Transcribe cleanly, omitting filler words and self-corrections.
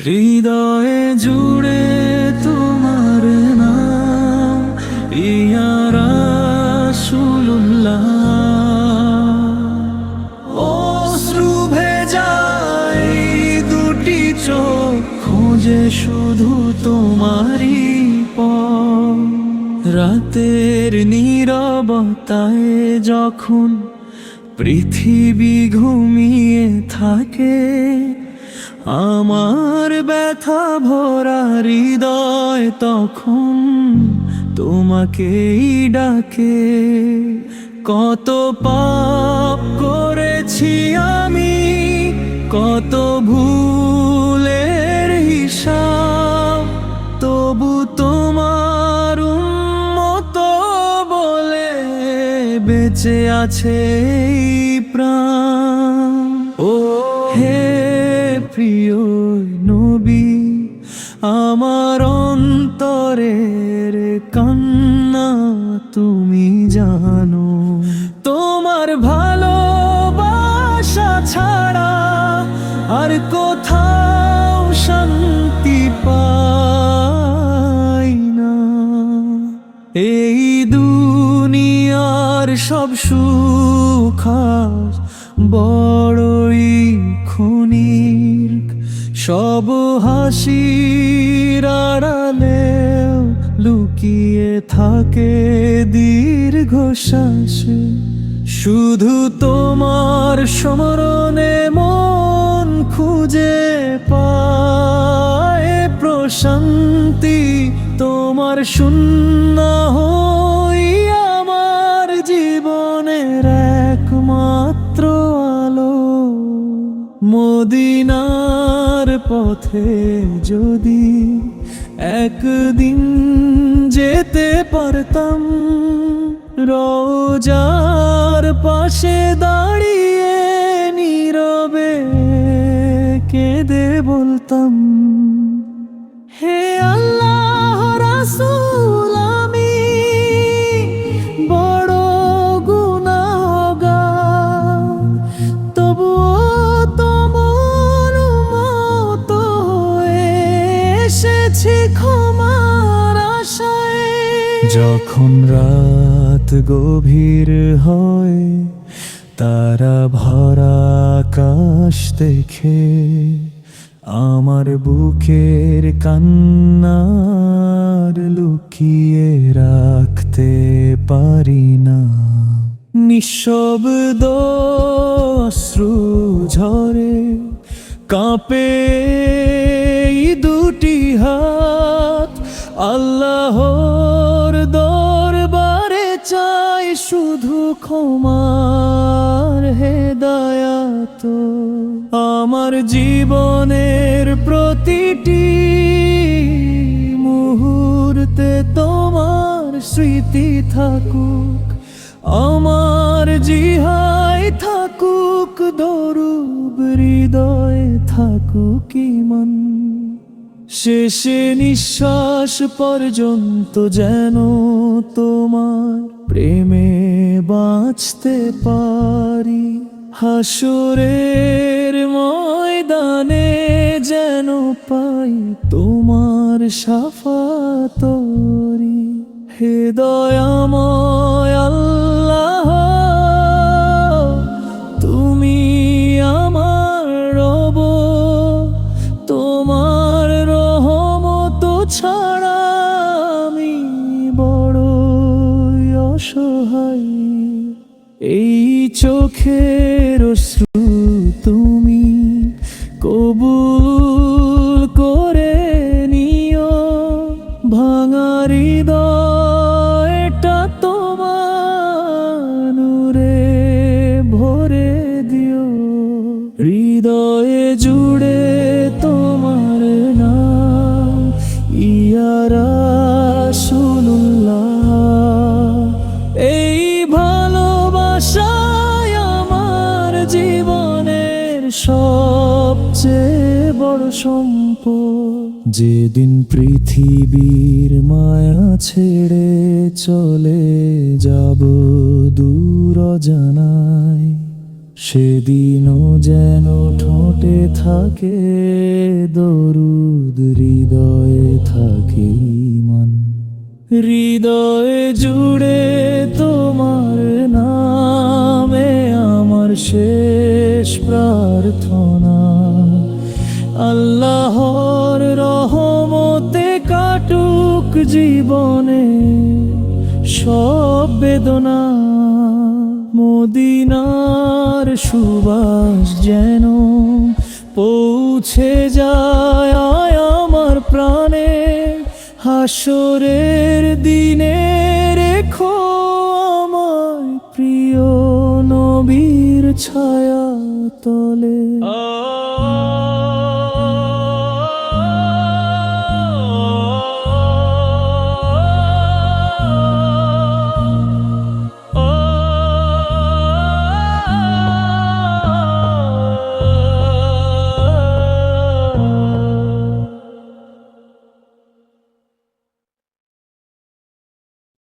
হৃদয়ে জুড়ে তোমার নাম ইয়া রাসূলুল্লাহ। অশ্রু ভেজায় দুটি চোখ, খোঁজে শুধু তোমারই পথ। রাতের নীরবতায় যখন পৃথিবী ঘুমিয়ে থাকে, আমার ব্যথা ভরা হৃদয় তখন তোমাকেই ডাকে। কত পাপ করেছি আমি, কত ভুলের হিসাব, তবু তোমার উম্মত বলে বেঁচে আছে এই প্রাণ। ও হে প্রিয় নবী, আমার অন্তরের কান্না তুমি জানো। তোমার ভালোবাসা ছাড়া আর কোথাও শান্তি পাই না। এই দুনিয়ার সব সুখ আজ বড়ই ক্ষণিক, সব হাসির আড়ালে লুকিয়ে থাকে দীর্ঘশ্বাস। শুধু তোমার স্মরণে মন খুঁজে পায় প্রশান্তি। তোমার শূন্য হই আমার জীবনের একমাত্র আলো। মদিনার পথে যদি একদিন যেতে পারতাম, রোজার পাশে দাঁড়িয়ে নীরবে কেঁদে বলতাম, হে আল্লাহ রাসূল, আমি বড় গুনাহগার, তবুও তোমার উম্মত হয়ে এসেছি ক্ষমার আশায়। যখন রাত গভীর হয়, তারা ভরা আকাশ দেখে আমার বুকের কান্নার লুকিয়ে রাখতে পারি না। নিঃশব্দ অশ্রু ঝরে, কাঁপে এই দুটি হাত। আল্লাহর দরবারে চাই শুধু ক্ষমার হেদায়াত। আমার জীবনের প্রতিটি মুহূর্তে তোমার স্মৃতি থাকুক, আমার জিহায় থাকুক দরুদ, হৃদয়ে থাকুক ঈমান। শেষে নিঃশ্বাস পর্যন্ত যেন তোমার প্রেমে বাঁচতে পারি। হাসরের ময়দানে যেন পাই তোমার শাফাতরি। হে দয়াময় আল্লাহ, তুমি আমার রব। তোমার রহমত ছাড়া আমি বড়ই অসহায়। এই চোখের অশ্রু তুমি কবুল করে নিও, ভাঙা হৃদয়টা তোমার নূরে ভরে দিও। হৃদয়ে জুড়ে তোমার নাম ইয়া রাসূলুল্লাহ। এই ভালোবাসায় আমার জীবনের সবচেয়ে বড় সম্পদ। যেদিন পৃথিবীর মায়া ছেড়ে চলে যাব দূর অজানায়, সেদিনও যেন ঠোঁটে থাকে দরুদ। দরুদ হৃদয়ে থাকে ঈমান। হৃদয়ে জুড়ে তোমার নামে আমার শেষ প্রার্থনা। আল্লাহর রহমতে কাটুক জীবনে সব বেদনা। মদিনার সুবাস যেন পৌঁছে যায় আমার প্রাণে। হাসরের দিনে রেখো আমায় প্রিয় নবীর ছায়া তলে।